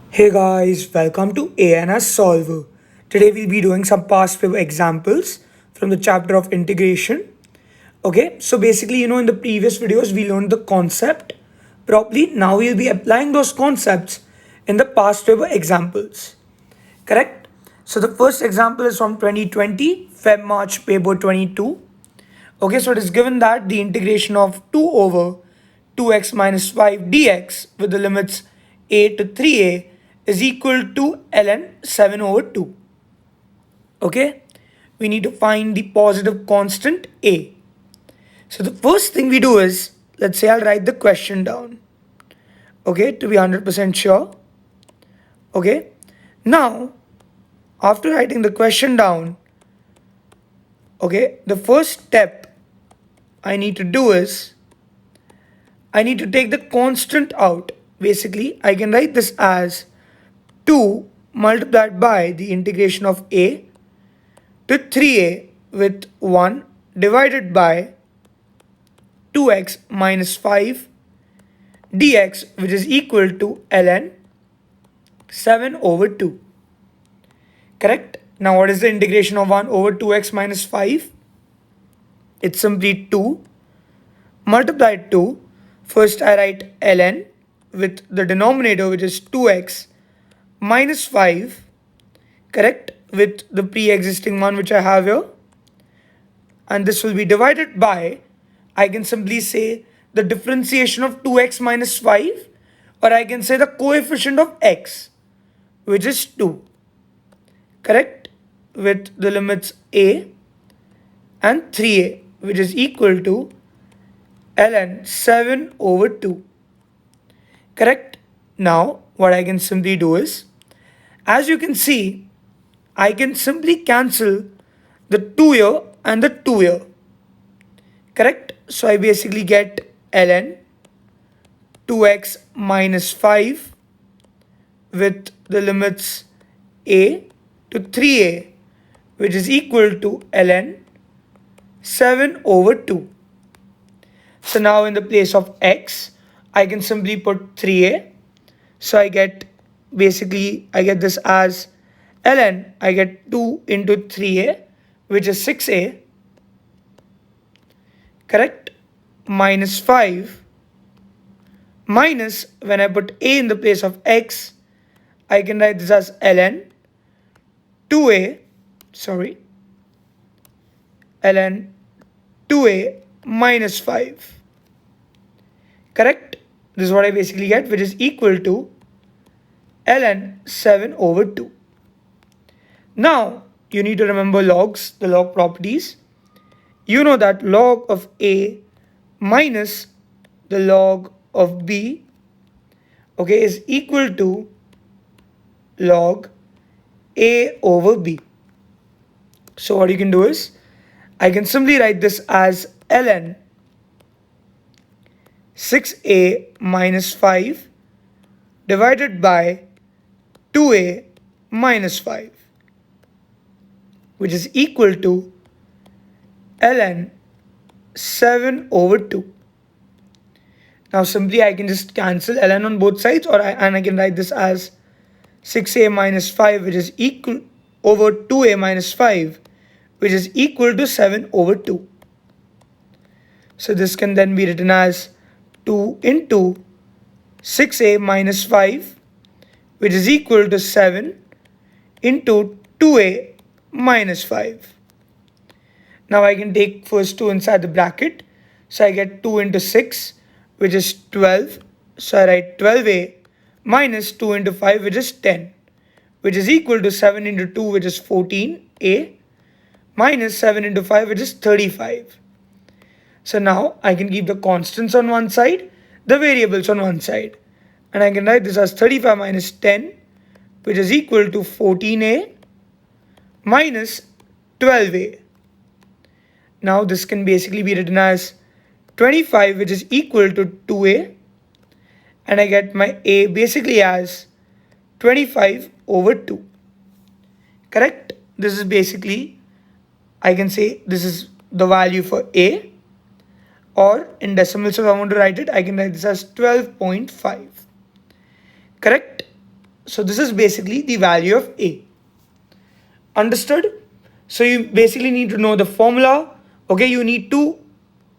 Hey guys, welcome to ANS Solver. Today we'll be doing some past paper examples from the chapter of integration. Okay, so basically, in the previous videos we learned the concept properly. Now we'll be applying those concepts in the past paper examples. Correct? So the first example is from 2020, Feb March paper 22. Okay, so it is given that the integration of 2 over 2x minus 5 dx with the limits a to 3a is equal to ln 7 over 2. Okay, we need to find the positive constant a. So the first thing we do is, let's say I'll write the question down. Okay, to be 100% sure. Okay, now after writing the question down, okay, the first step I need to do is I need to take the constant out. Basically, I can write this as 2 multiplied by the integration of a to 3a with 1 divided by 2x minus 5 dx, which is equal to ln 7 over 2. Correct? Now what is the integration of 1 over 2x minus 5? It's simply 2 multiplied 2. First I write ln with the denominator, which is 2x minus 5, correct, with the pre-existing one which I have here, and this will be divided by, I can simply say the differentiation of 2x minus 5, or I can say the coefficient of x, which is 2, correct, with the limits a and 3a, which is equal to ln 7 over 2. Correct? Now what I can simply do is, as you can see, I can simply cancel the 2 here and the 2 here. Correct? So I basically get ln 2x minus 5 with the limits a to 3a, which is equal to ln 7 over 2. So now in the place of x, I can simply put 3a. So I get this as ln, I get 2 into 3a, which is 6a, correct, minus 5, minus, when I put a in the place of x, I can write this as ln 2a, ln 2a minus 5. Correct? This is what I basically get, which is equal to ln 7 over 2. Now, you need to remember logs, the log properties. You know that log of a minus the log of b, okay, is equal to log a over b. So what you can do is, I can simply write this as ln 6a minus 5 divided by 2a minus 5, which is equal to ln 7 over 2. Now simply I can just cancel ln on both sides, and I can write this as 6a minus 5, which is equal over 2a minus 5, which is equal to 7 over 2. So this can then be written as 2 into 6a minus 5, which is equal to 7 into 2a minus 5. Now I can take first 2 inside the bracket. So I get 2 into 6, which is 12. So I write 12a minus 2 into 5, which is 10, which is equal to 7 into 2, which is 14a, minus 7 into 5, which is 35. So now I can keep the constants on one side, the variables on one side. And I can write this as 35 minus 10, which is equal to 14a minus 12a. Now this can basically be written as 25, which is equal to 2a. And I get my a basically as 25 over 2. Correct? This is basically, I can say this is the value for a. Or in decimals, if I want to write it, I can write this as 12.5. Correct? So this is basically the value of A. Understood? So you basically need to know the formula. Okay, you need to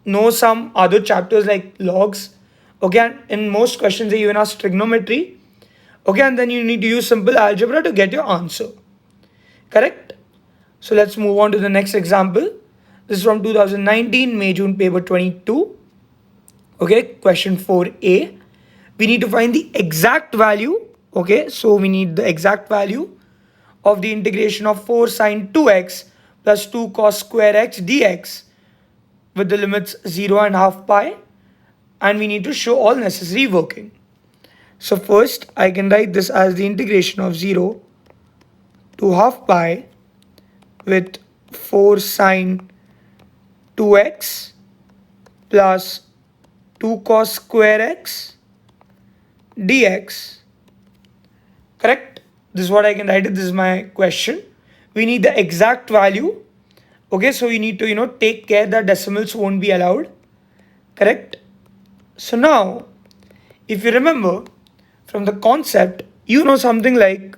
know some other chapters like logs. Okay, and in most questions they even ask trigonometry. Okay, and then you need to use simple algebra to get your answer. Correct? So let's move on to the next example. This is from 2019 May June paper 22. Okay, question 4a. We need to find the exact value. Okay, so we need the exact value of the integration of 4 sine 2x plus 2 cos square x dx with the limits 0 and half pi, and we need to show all necessary working. So first I can write this as the integration of 0 to half pi with 4 sine 2x plus 2 cos square x dx. Correct? This is what I can write it. This is my question. We need the exact value. Okay, so you need to take care that decimals won't be allowed. Correct? So now, if you remember from the concept, something like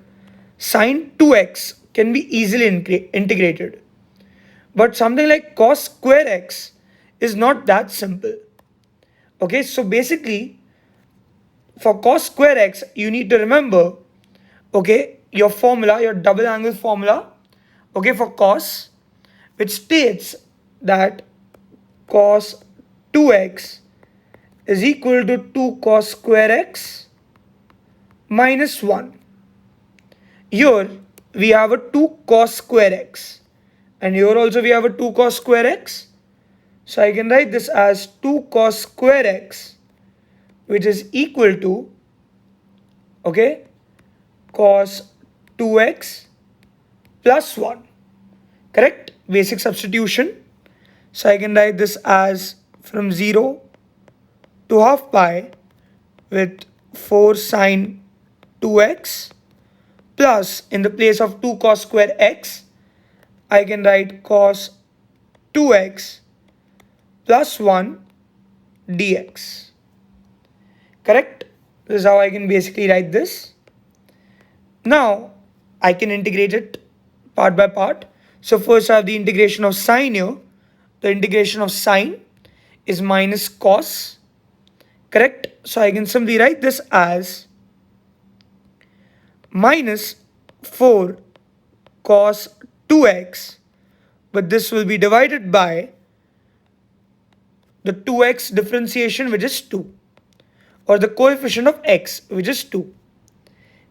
sine 2x can be easily integrated. But something like cos square x is not that simple. Okay, so basically for cos square x, you need to remember, okay, your formula, your double angle formula, okay, for cos, which states that cos 2x is equal to 2 cos square x minus 1. Here we have a 2 cos square x, and here also we have a 2 cos square x. So I can write this as 2 cos square x, which is equal to, okay, cos 2x plus 1. Correct? Basic substitution. So I can write this as from 0 to half pi with 4 sine 2x plus, in the place of 2 cos square x, I can write cos 2x plus 1 dx. Correct? This is how I can basically write this. Now I can integrate it part by part. So first I have the integration of sine here. The integration of sine is minus cos. Correct? So I can simply write this as minus 4 cos 2x, but this will be divided by the 2x differentiation, which is 2, or the coefficient of x, which is 2.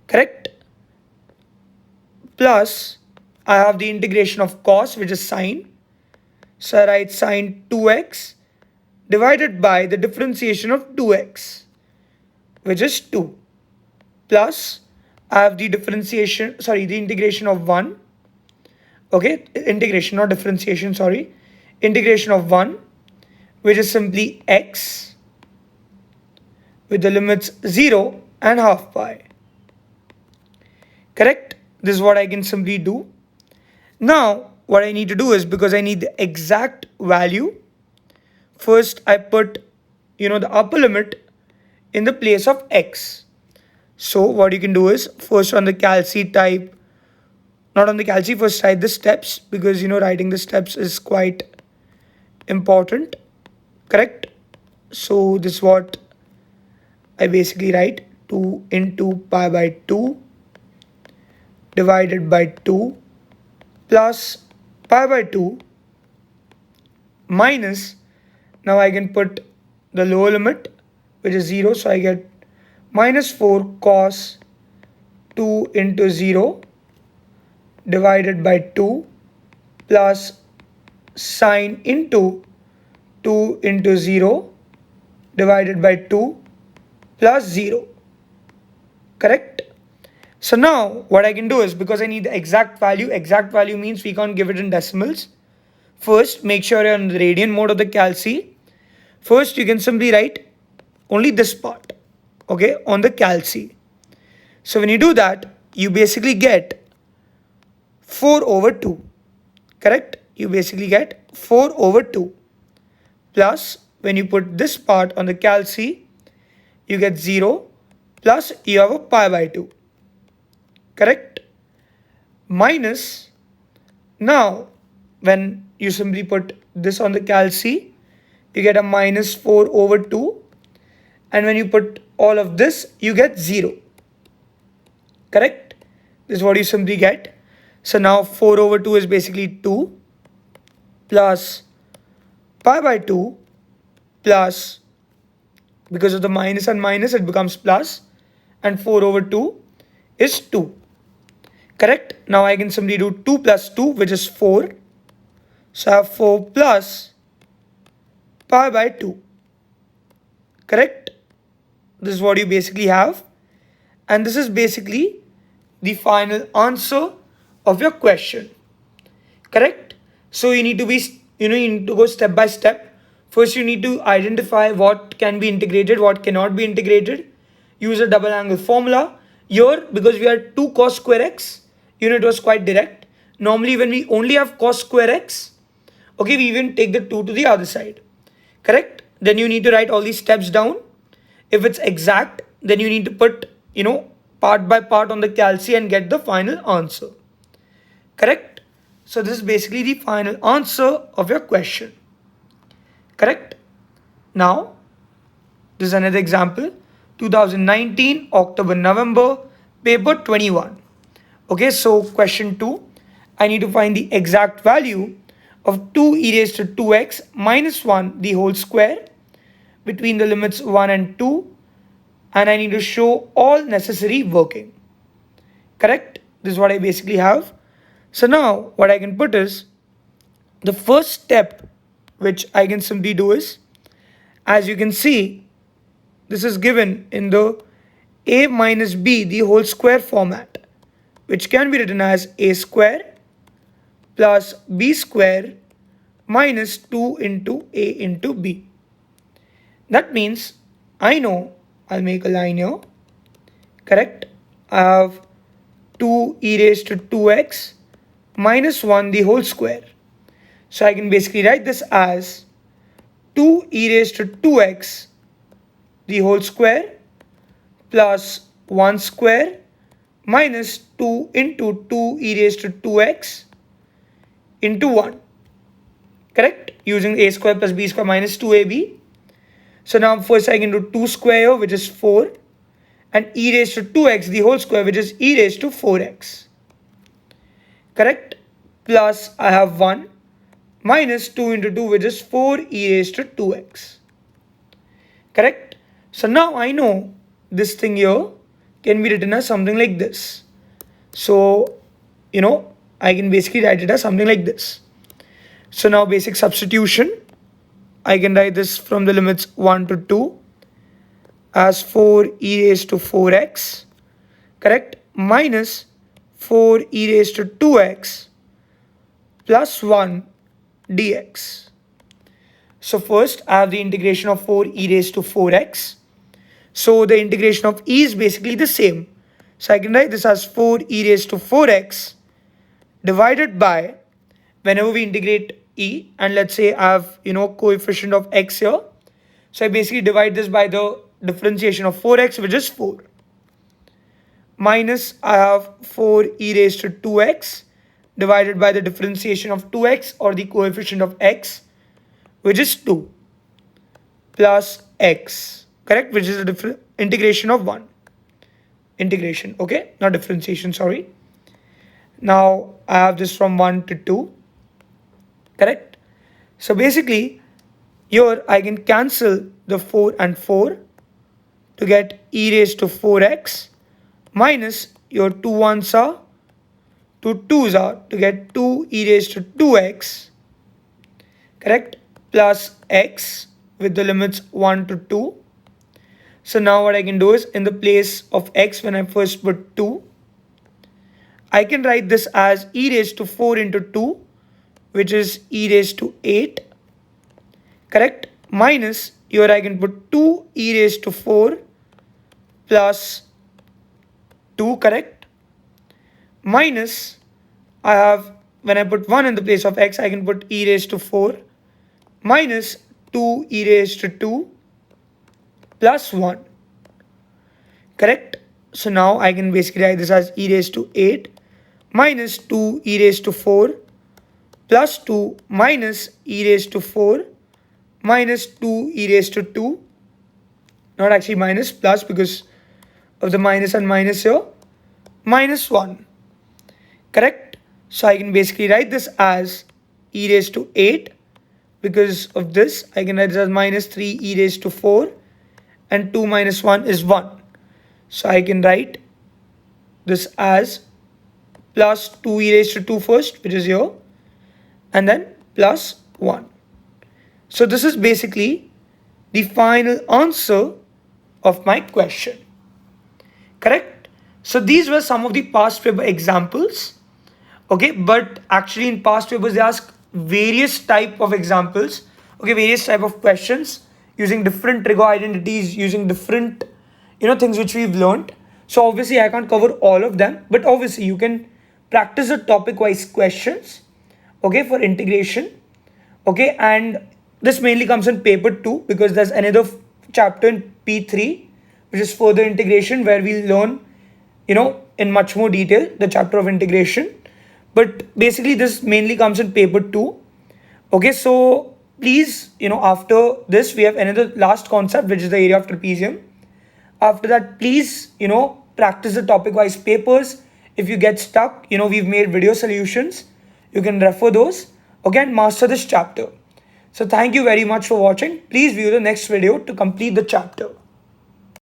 Correct? Plus I have the integration of cos, which is sine. So I write sine 2x divided by the differentiation of 2x, which is 2, plus I have the integration of 1. Okay, integration, not differentiation, sorry. Integration of 1, which is simply x with the limits 0 and half pi. Correct? This is what I can simply do. Now, what I need to do is, because I need the exact value, first I put, the upper limit in the place of x. So what you can do is, first on the calci type, not on the calci, first write the steps, because writing the steps is quite important. Correct? So this is what I basically write: 2 into pi by 2 divided by 2 plus pi by 2 minus, now I can put the lower limit, which is 0, so I get minus 4 cos 2 into 0 divided by 2 plus sine into 2 into 0 divided by 2 plus 0. Correct? So now what I can do is, because I need the exact value means we can't give it in decimals. First, make sure you're in the radian mode of the calci. First, you can simply write only this part, okay, on the calci. So when you do that, you basically get 4 over 2. Correct? You basically get 4 over 2. Plus, when you put this part on the calci, you get 0, plus you have a pi by 2. correct? Minus, now when you simply put this on the calc, you get a minus 4 over 2, and when you put all of this you get 0, correct? This is what you simply get. So now 4 over 2 is basically 2 plus pi by 2 plus, because of the minus and minus it becomes plus, and 4 over 2 is 2, correct? Now I can simply do 2 plus 2, which is 4. So I have 4 plus pi by 2, correct? This is what you basically have, and this is basically the final answer of your question, correct? So you need to be, you need to go step by step. First you need to identify what can be integrated, what cannot be integrated. Use a double angle formula. Here, because we had 2 cos square x, it was quite direct. Normally when we only have cos square x, okay, we even take the 2 to the other side, correct? Then you need to write all these steps down. If it's exact, then you need to put, part by part on the calc and get the final answer, correct? So this is basically the final answer of your question, correct? Now, this is another example. 2019, October, November, paper 21. Okay, so question 2. I need to find the exact value of 2 e raised to 2x minus 1 the whole square between the limits 1 and 2, and I need to show all necessary working, correct? This is what I basically have. So now what I can put is, the first step which I can simply do is, as you can see, this is given in the a minus b the whole square format, which can be written as a square plus b square minus 2 into a into b. That means I know, I'll make a line here, correct? I have 2 e raised to 2x minus 1 the whole square. So I can basically write this as 2 e raised to 2x the whole square plus 1 square minus 2 into 2 e raised to 2x into 1, correct? Using a square plus b square minus 2ab. So now first I can do 2 square, which is 4, and e raised to 2x the whole square, which is e raised to 4x, correct? Plus I have 1 minus 2 into 2, which is 4 e raised to 2x, correct? So now I know this thing here can be written as something like this. So, I can basically write it as something like this. So now basic substitution, I can write this from the limits 1 to 2 as 4 e raised to 4x, correct? Minus 4 e raised to 2x plus 1 dx. So first I have the integration of 4 e raised to 4x. So the integration of e is basically the same. So I can write this as 4 e raised to 4x divided by, whenever we integrate e, and let's say I have, coefficient of x here. So I basically divide this by the differentiation of 4x, which is 4. Minus I have 4 e raised to 2x divided by the differentiation of 2x, or the coefficient of x, which is 2, plus x, correct? Which is the integration of 1. Integration, okay? Not differentiation, sorry. Now I have this from 1 to 2, correct? So basically, here I can cancel the 4 and 4 to get e raised to 4x minus your 2 ones are, 2 2s are, to get 2 e raised to 2x, correct? Plus x with the limits 1 to 2. So now what I can do is, in the place of x, when I first put 2, I can write this as e raised to 4 into 2, which is e raised to 8, correct? Minus, here I can put 2 e raised to 4 plus 2, correct? Minus, I have, when I put 1 in the place of x, I can put e raised to 4 minus 2 e raised to 2 plus 1, correct? So now I can basically write this as e raised to 8 minus 2 e raised to 4 plus 2 minus e raised to 4 minus 2 e raised to 2. Not actually minus, plus because of the minus and minus here. Minus 1. Correct? So I can basically write this as e raised to 8. Because of this, I can write this as minus 3 e raised to 4. And 2 minus 1 is 1. So I can write this as plus 2 e raised to 2 first, which is here. And then plus 1. So this is basically the final answer of my question. Correct? So these were some of the past paper examples. Okay, but actually in past papers they ask various type of examples. Okay, various type of questions using different trigger identities, using different things which we've learned. So obviously I can't cover all of them, but obviously you can practice the topic wise questions, okay, for integration. Okay, and this mainly comes in paper 2 because there's another chapter in P3 which is further integration, where we'll learn in much more detail the chapter of integration. But basically this mainly comes in paper 2. Okay, so please, after this we have another last concept, which is the area of trapezium. After that, please, practice the topic wise papers. If you get stuck, we've made video solutions. You can refer those, okay, and master this chapter. So thank you very much for watching. Please view the next video to complete the chapter.